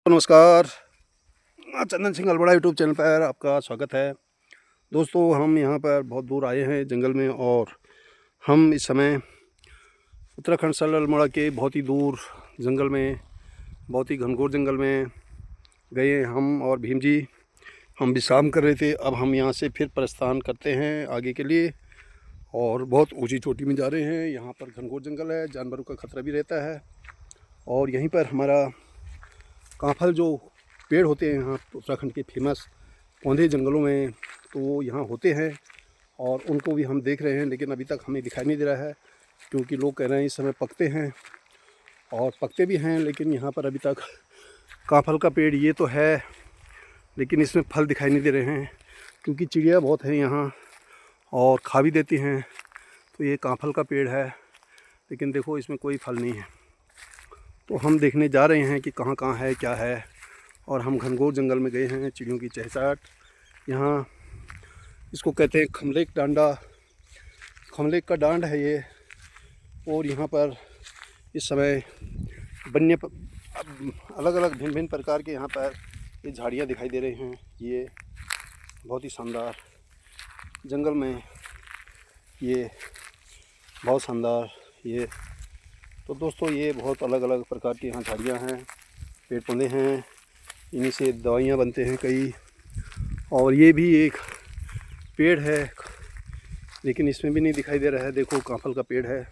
नमस्कार। Chandan Singh अलबड़ा YouTube channel पर आपका स्वागत है। दोस्तों, हम यहाँ पर बहुत दूर आए हैं जंगल में, और हम इस समय उत्तराखंड सल अल्मोड़ा के बहुत ही दूर जंगल में, बहुत ही घनघोर जंगल में गए। हम और भीम जी हम विश्राम कर रहे थे। अब हम यहाँ से फिर प्रस्थान करते हैं आगे के लिए, और बहुत ऊंची चोटी में जा रहे हैं। यहाँ पर घनघोर जंगल है, जानवरों का खतरा भी रहता है। और यहीं पर हमारा कांफल जो पेड़ होते हैं यहाँ उत्तराखंड के फेमस पौधे जंगलों में, तो वो यहाँ होते हैं और उनको भी हम देख रहे हैं, लेकिन अभी तक हमें दिखाई नहीं दे रहा है, क्योंकि लोग कह रहे हैं इस समय पकते हैं, और पकते भी हैं। लेकिन यहाँ पर अभी तक कांफल का पेड़ ये तो है, लेकिन इसमें फल दिखाई नहीं दे रहे हैं, क्योंकि चिड़िया बहुत हैं यहाँ और खा भी देती हैं। तो ये कांफल का पेड़ है, लेकिन देखो इसमें कोई फल नहीं है। तो हम देखने जा रहे हैं कि कहाँ कहाँ है, क्या है। और हम घनघोर जंगल में गए हैं। चिड़ियों की चहचहाट, यहाँ इसको कहते हैं खमलेक डांडा, खमलेक का डांड है ये। और यहाँ पर इस समय वन्य अलग अलग भिन्न भिन्न प्रकार के यहाँ पर ये झाड़ियाँ दिखाई दे रही हैं। ये बहुत ही शानदार जंगल में, ये बहुत शानदार ये। तो दोस्तों, ये बहुत अलग अलग प्रकार की यहाँ झाड़ियाँ हैं, पेड़ पौधे हैं, इन्हीं से दवाइयाँ बनते हैं कई। और ये भी एक पेड़ है, लेकिन इसमें भी नहीं दिखाई दे रहा है। देखो कांफल का पेड़ है,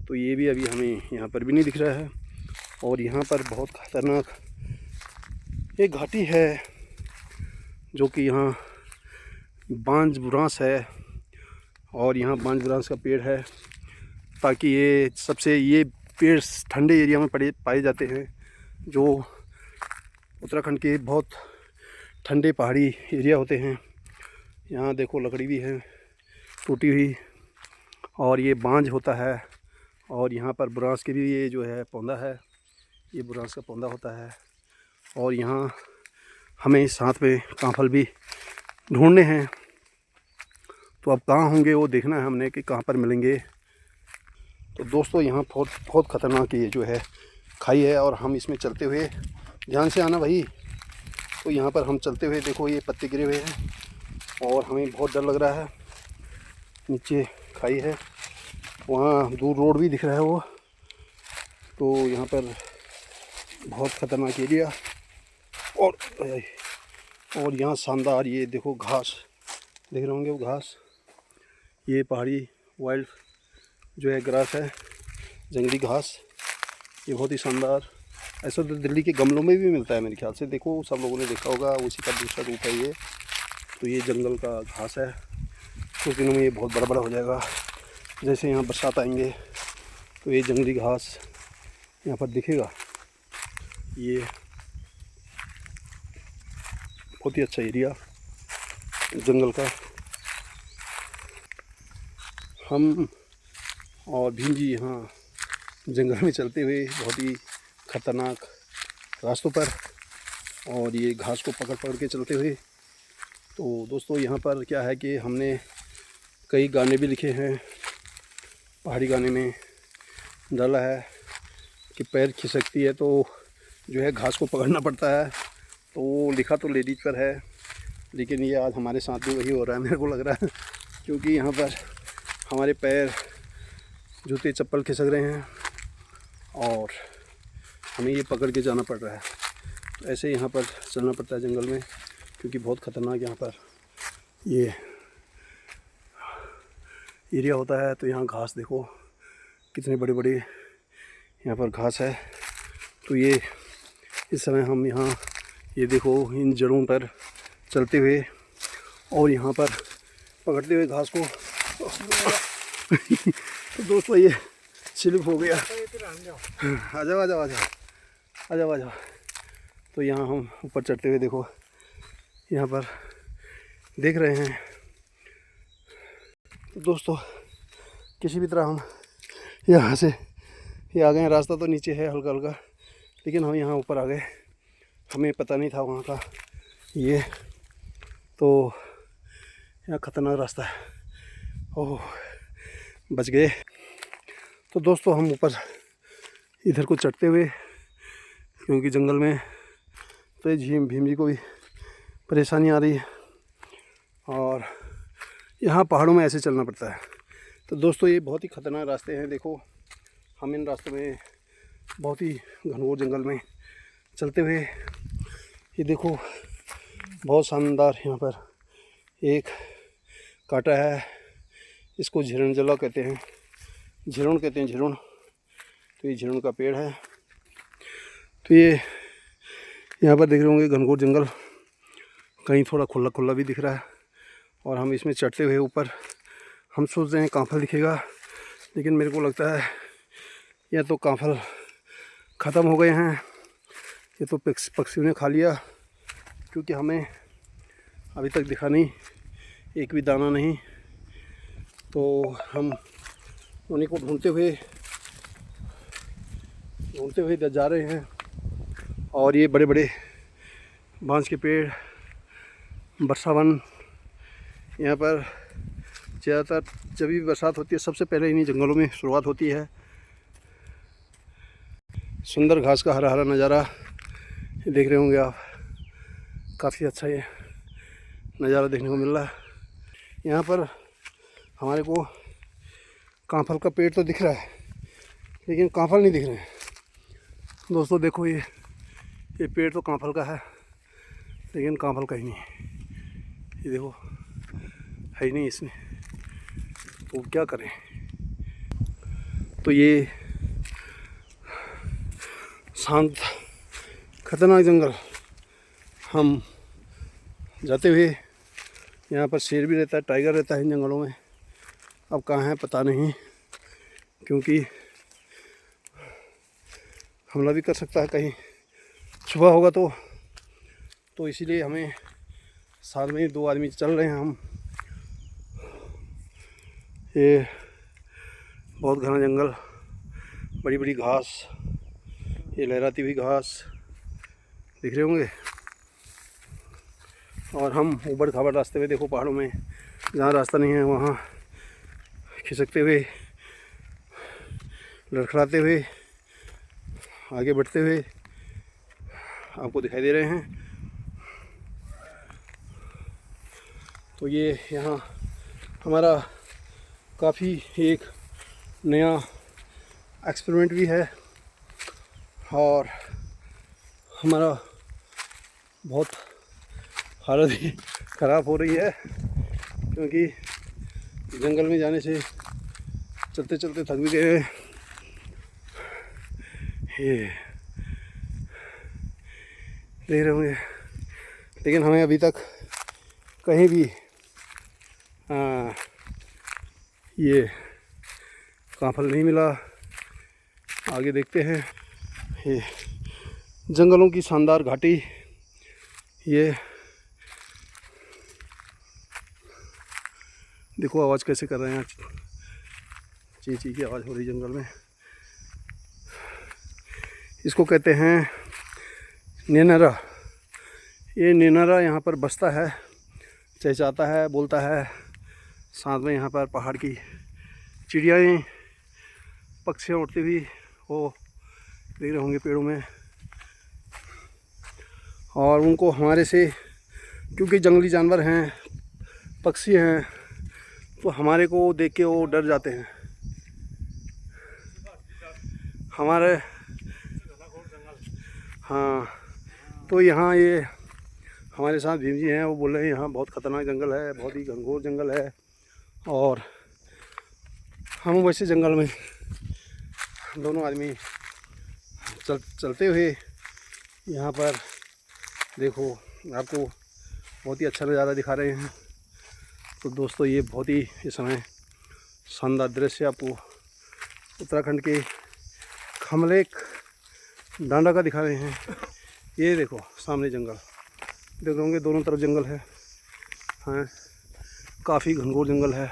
तो ये भी अभी हमें यहाँ पर भी नहीं दिख रहा है। और यहाँ पर बहुत खतरनाक एक घाटी है, जो कि यहाँ बांज बुरांस है, और यहाँ बांज बुरांस का पेड़ है, ताकि ये पेड़ ठंडे एरिया में पाए जाते हैं, जो उत्तराखंड के बहुत ठंडे पहाड़ी एरिया होते हैं। यहाँ देखो लकड़ी भी है टूटी हुई, और ये बांज होता है। और यहाँ पर बुरांस के भी ये जो है पौधा है, ये बुरांस का पौधा होता है। और यहाँ हमें साथ में कांफल भी ढूंढने हैं, तो अब कहाँ होंगे वो देखना है हमने कि कहाँ पर मिलेंगे। तो दोस्तों, यहाँ बहुत ख़तरनाक ये जो है खाई है, और हम इसमें चलते हुए, ध्यान से आना भाई। तो यहाँ पर हम चलते हुए, देखो ये पत्ते गिरे हुए हैं, और हमें बहुत डर लग रहा है। नीचे खाई है, वहाँ दूर रोड भी दिख रहा है वो। तो यहाँ पर बहुत ख़तरनाक एरिया। और यहाँ शानदार ये देखो घास देख रहे होंगे, वो घास, ये पहाड़ी वाइल्ड जो है ग्रास है, जंगली घास, ये बहुत ही शानदार। ऐसा तो दिल्ली के गमलों में भी मिलता है मेरे ख्याल से। देखो सब लोगों ने देखा होगा, उसी का दूसरा रूप है ये। तो ये जंगल का घास है, कुछ दिनों में ये बहुत बड़ा बड़ा हो जाएगा। जैसे यहाँ बरसात आएंगे तो ये जंगली घास यहाँ पर दिखेगा। ये बहुत ही अच्छा एरिया जंगल का। हम और भीम जी यहाँ जंगल में चलते हुए बहुत ही ख़तरनाक रास्तों पर, और ये घास को पकड़ पकड़ के चलते हुए। तो दोस्तों, यहाँ पर क्या है कि हमने कई गाने भी लिखे हैं। पहाड़ी गाने में डाला है कि पैर खिसकती है तो जो है घास को पकड़ना पड़ता है। तो वो लिखा तो लेडीज पर है, लेकिन ये आज हमारे साथ भी वही हो रहा है, मेरे को लग रहा है, क्योंकि यहाँ पर हमारे पैर, जूते चप्पल खिसक रहे हैं, और हमें ये पकड़ के जाना पड़ रहा है। तो ऐसे यहाँ पर चलना पड़ता है जंगल में, क्योंकि बहुत ख़तरनाक यहाँ पर ये एरिया होता है। तो यहाँ घास देखो कितने बड़े बड़े यहाँ पर घास है। तो ये इस समय हम यहाँ ये देखो इन जड़ों पर चलते हुए, और यहाँ पर पकड़ते हुए घास को तो दोस्तों, ये स्लिप हो गया। आ जाओ आ जाओ आ जाओ आ जाओ आ जाओ। तो यहाँ हम ऊपर चढ़ते हुए देखो, यहाँ पर देख रहे हैं। तो दोस्तों, किसी भी तरह हम यहाँ से ये आ गए हैं। रास्ता तो नीचे है हल्का हल्का, लेकिन हम यहाँ ऊपर आ गए। हमें पता नहीं था वहाँ का ये, तो यहाँ ख़तरनाक रास्ता है। ओह, बच गए। तो दोस्तों, हम ऊपर इधर को चढ़ते हुए, क्योंकि जंगल में तो ये भीम जी को भी परेशानी आ रही है और यहाँ पहाड़ों में ऐसे चलना पड़ता है। तो दोस्तों ये बहुत ही ख़तरनाक रास्ते हैं। देखो हम इन रास्तों में बहुत ही घनघोर जंगल में चलते हुए, ये देखो बहुत शानदार यहाँ पर एक कांटा है, इसको झिरनजला कहते हैं, झिरुण कहते हैं, झिरुण। तो ये झिरुण का पेड़ है। तो ये यहाँ पर देख रहे होंगे घनघोर जंगल, कहीं थोड़ा खुला खुला भी दिख रहा है और हम इसमें चढ़ते हुए ऊपर हम सोच रहे हैं कांफल दिखेगा, लेकिन मेरे को लगता है या तो कांफल ख़त्म हो गए हैं ये तो पक्षियों ने खा लिया, क्योंकि हमें अभी तक दिखा नहीं, एक भी दाना नहीं। तो हम उन्हीं को ढूंढते हुए जा रहे हैं। और ये बड़े बड़े बांस के पेड़, बरसावन, यहाँ पर ज़्यादातर जब भी बरसात होती है सबसे पहले इन्हीं जंगलों में शुरुआत होती है। सुंदर घास का हरा हरा नज़ारा देख रहे होंगे आप, काफ़ी अच्छा ये नज़ारा देखने को मिल रहा है। यहाँ पर हमारे को कांफल का पेड़ तो दिख रहा है, लेकिन कांफल नहीं दिख रहे हैं। दोस्तों देखो ये पेड़ तो कांफल का है, लेकिन कांफल का ही नहीं है। ये देखो है ही नहीं इसमें, तो क्या करें। तो ये शांत खतरनाक जंगल हम जाते हुए, यहाँ पर शेर भी रहता है, टाइगर रहता है इन जंगलों में। अब कहाँ है पता नहीं, क्योंकि हमला भी कर सकता है कहीं सुबह होगा तो इसीलिए हमें साथ में ही 2 आदमी चल रहे हैं हम। ये बहुत घना जंगल, बड़ी बड़ी घास, ये लहराती हुई घास दिख रहे होंगे। और हम ऊबड़ खाबड़ रास्ते में, देखो पहाड़ों में जहाँ रास्ता नहीं है वहाँ खिसकते हुए, लड़खड़ाते हुए, आगे बढ़ते हुए आपको दिखाई दे रहे हैं। तो ये यहाँ हमारा काफ़ी एक नया एक्सपेरिमेंट भी है और हमारा बहुत हालत ही ख़राब हो रही है, क्योंकि जंगल में जाने से चलते चलते थक भी गए। ये देख रहे होंगे, लेकिन हमें अभी तक कहीं भी ये कांफल नहीं मिला। आगे देखते हैं। ये जंगलों की शानदार घाटी, ये देखो आवाज़ कैसे कर रहे हैं, ची ची की आवाज़ हो रही जंगल में। इसको कहते हैं नेनारा। ये नेनारा यहाँ पर बसता है, चहचहाता है, बोलता है। साथ में यहाँ पर पहाड़ की चिड़ियाएँ, पक्षियाँ उड़ती हुई वो देख रहे होंगे पेड़ों में। और उनको हमारे से, क्योंकि जंगली जानवर हैं, पक्षी हैं, तो हमारे को देख के वो डर जाते हैं। हमारे हाँ, तो यहाँ ये हमारे साथ भीम जी हैं, वो बोल रहे हैं यहाँ बहुत ख़तरनाक जंगल है, बहुत ही घनघोर जंगल है। और हम वैसे जंगल में दोनों आदमी चलते हुए यहाँ पर देखो आपको बहुत ही अच्छा नज़ारा दिखा रहे हैं। तो दोस्तों ये बहुत ही इस समय शानदार दृश्य आपको उत्तराखंड के खमलेक डांडा का दिखा रहे हैं। ये देखो सामने जंगल देख होंगे, दोनों तरफ जंगल है, हाँ काफ़ी घनघोर जंगल है।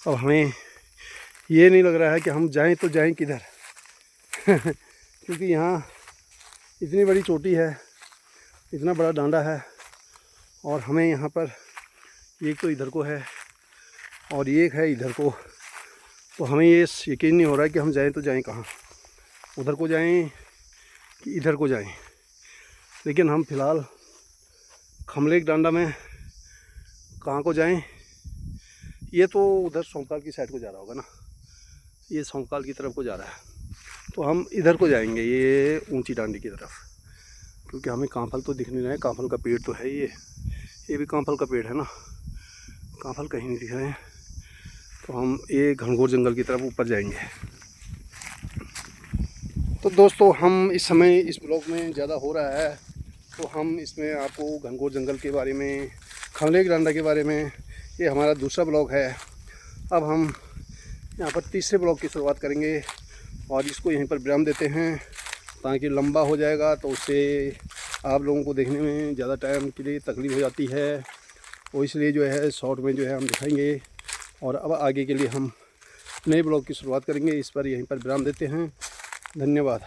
अब हमें ये नहीं लग रहा है कि हम जाएं तो जाएं किधर क्योंकि यहाँ इतनी बड़ी चोटी है, इतना बड़ा डांडा है, और हमें यहाँ पर एक तो इधर को है और एक है इधर को। तो हमें ये यकीन नहीं हो रहा है कि हम जाएं तो जाएं कहाँ, उधर को जाएं कि इधर को जाएं। लेकिन हम फ़िलहाल खमलेक डांडा में कहाँ को जाएं? ये तो उधर सौंकाल की साइड को जा रहा होगा ना, ये सौंकाल की तरफ को जा रहा है। तो हम इधर को जाएंगे, ये ऊंची डांडी की तरफ, क्योंकि हमें कांफल तो दिख नहीं रहा है। कांफल का पेड़ तो है, ये भी कांफल का पेड़ है ना, कांफल कहीं नहीं दिख रहे हैं। तो हम ये घनघोर जंगल की तरफ ऊपर जाएंगे। तो दोस्तों हम इस समय इस ब्लॉग में ज़्यादा हो रहा है, तो हम इसमें आपको घनघोर जंगल के बारे में, खमलेक डांडा के बारे में, ये हमारा दूसरा ब्लॉग है। अब हम यहाँ पर तीसरे ब्लॉग की शुरुआत करेंगे और इसको यहीं पर विराम देते हैं, ताकि लंबा हो जाएगा तो उससे आप लोगों को देखने में ज़्यादा टाइम के लिए तकलीफ़ हो जाती है। वो इसलिए जो है शॉर्ट में जो है हम दिखाएंगे, और अब आगे के लिए हम नए ब्लॉग की शुरुआत करेंगे। इस पर यहीं पर विराम देते हैं। धन्यवाद।